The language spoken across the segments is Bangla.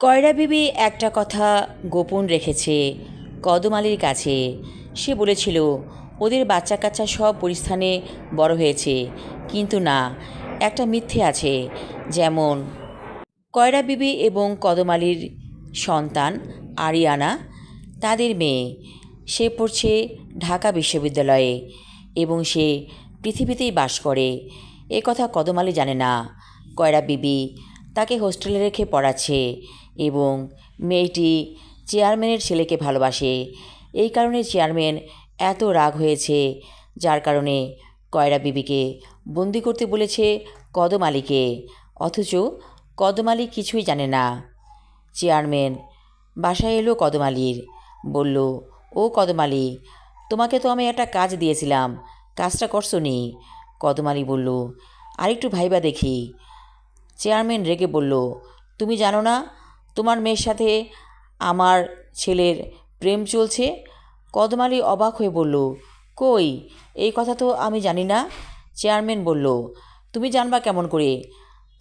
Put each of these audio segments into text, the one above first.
কয়রা বিবি একটা কথা গোপন রেখেছে কদম আলীর কাছে। সে বলেছিল ওদের বাচ্চা কাচ্চা সব পরিস্থানে বড় হয়েছে, কিন্তু না, একটা মিথ্যে আছে। যেমন কয়রা বিবি এবং কদম আলীর সন্তান আরিয়ানা, তাদের মেয়ে, সে পড়ছে ঢাকা বিশ্ববিদ্যালয়ে এবং সে পৃথিবীতেই বাস করে। এ কথা কদম আলী জানে না। কয়রা বিবি তাকে হোস্টেলে রেখে পড়াচ্ছে এবং মেয়েটি চেয়ারম্যানের ছেলেকে ভালোবাসে। এই কারণে চেয়ারম্যান এত রাগ হয়েছে, যার কারণে কয়রা বিবিকে বন্দি করতে বলেছে কদম আলীকে। অথচ কদম আলী কিছুই জানে না। চেয়ারম্যান বাসায় এলো কদম আলীর, বলল, ও কদম আলী, তোমাকে তো আমি একটা কাজ দিয়েছিলাম, কাজটা করছো নি? কদম আলী বলল, আরেকটু ভাইবা দেখি। চেয়ারম্যান রেগে বলল, তুমি জানো না তোমার মেয়ের সাথে আমার ছেলের প্রেম চলছে? কদম আলী অবাক হয়ে বলল, কই, এই কথা তো আমি জানি না। চেয়ারম্যান বলল, তুমি জানবা কেমন করে?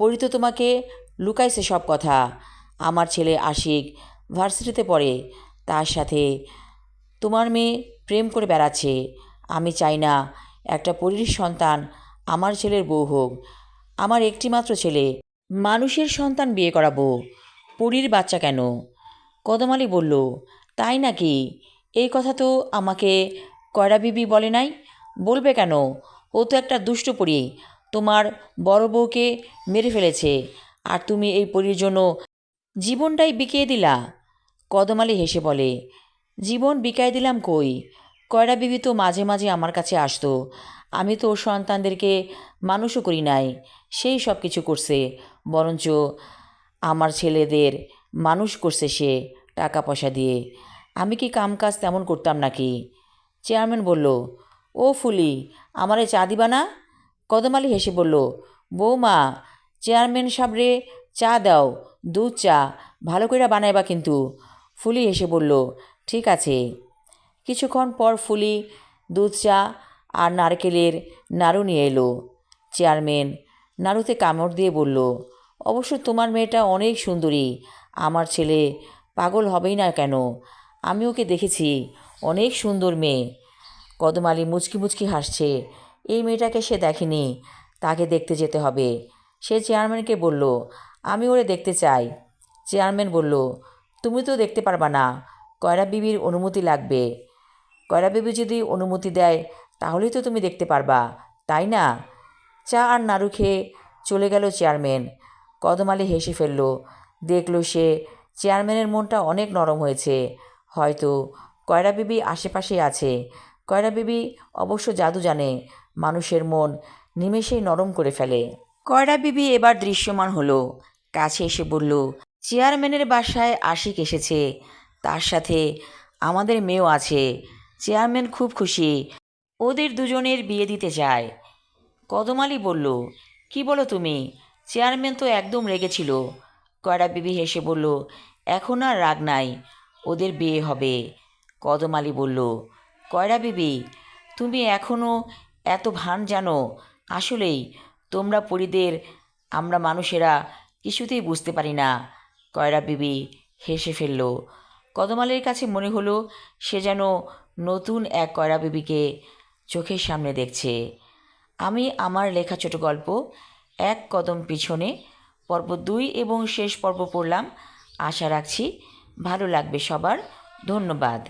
পরি তো তোমাকে লুকাইছে সব কথা। আমার ছেলে আশিক ভার্সিটিতে পড়ে, তার সাথে তোমার মেয়ে প্রেম করে বেড়াচ্ছে। আমি চাই না একটা পরীর সন্তান আমার ছেলের বউ হোক। আমার একটিমাত্র ছেলে, মানুষের সন্তান বিয়ে করাবো, পরীর বাচ্চা কেন? কদম আলী বলল, তাই নাকি? এই কথা তো আমাকে কয়রা বিবি বলে নাই। বলবে কেন? ও তো একটা দুষ্ট পরী, তোমার বড় বউকে মেরে ফেলেছে, আর তুমি এই পরীর জন্য জীবনটাই বিকিয়ে দিলা। কদম আলী হেসে বলে, জীবন বিকায় দিলাম কই? কয়রা বিবি তো মাঝে মাঝে আমার কাছে আসতো। আমি তো ওর সন্তানদেরকে মানুষও করি নাই, সেই সব কিছু করছে। বরঞ্চ আমার ছেলেদের মানুষ করছে সে টাকা পয়সা দিয়ে। আমি কি কামকাজ তেমন করতাম নাকি? চেয়ারম্যান বলল, ও ফুলি, আমারে চা দিবা না? কদম আলী হেসে বলল, বৌমা, চেয়ারম্যান সাবরে চা দাও, দুধ চা, ভালো করে বানাইবা কিন্তু। ফুলি হেসে বলল, ঠিক আছে। কিছুক্ষণ পর ফুলি দুধ চা আর নারকেলের নাড়ু নিয়ে এলো। চেয়ারম্যান নাড়ুতে কামড় দিয়ে বলল, অবশ্য তোমার মেয়েটা অনেক সুন্দরী, আমার ছেলে পাগল হবেই না কেন? আমি ওকে দেখেছি, অনেক সুন্দর মেয়ে। কদম আলী মুচকি মুচকি হাসছে। এই মেয়েটাকে সে দেখেনি, তাকে দেখতে যেতে হবে। সে চেয়ারম্যানকে বলল, আমি ওরে দেখতে চাই। চেয়ারম্যান বলল, তুমি তো দেখতে পারবা না, কয়রা বিবির অনুমতি লাগবে। কয়রা বিবি যদি অনুমতি দেয় তাহলেই তো তুমি দেখতে পারবা, তাই না? চা আর নাড়ু খেয়ে চলে গেল চেয়ারম্যান। কদম আলী হেসে ফেলল। দেখল সে চেয়ারম্যানের মনটা অনেক নরম হয়েছে। হয়তো কয়রা বিবি আশেপাশেই আছে। কয়রা বিবি অবশ্য জাদু জানে, মানুষের মন নিমেষেই নরম করে ফেলে। কয়রা বিবি এবার দৃশ্যমান হলো, কাছে এসে বলল, চেয়ারম্যানের বাসায় আশিক এসেছে, তার সাথে আমাদের মেয়েও আছে। চেয়ারম্যান খুব খুশি, ওদের দুজনের বিয়ে দিতে চায়। কদম আলী বলল, কি বলো তুমি? চেয়ারম্যান তো একদম রেগেছিল। কয়রা বিবি হেসে বলল, এখন আর রাগ নাই, ওদের বিয়ে হবে। কদম আলী বলল, কয়রা বিবি, তুমি এখনও এত ভান জানো? আসলেই তোমরা পরীদের আমরা মানুষেরা কিছুতেই বুঝতে পারি না। কয়রা বিবি হেসে ফেলল। কদম আলীর কাছে মনে হলো সে যেন নতুন এক কয়রা বিবিকে চোখের সামনে দেখছে। আমি আমার লেখা ছোট গল্প এক কদম পিছনে পর্ব 2 এবং শেষ পর্ব পড়লাম। আশা রাখছি ভালো লাগবে সবার। ধন্যবাদ।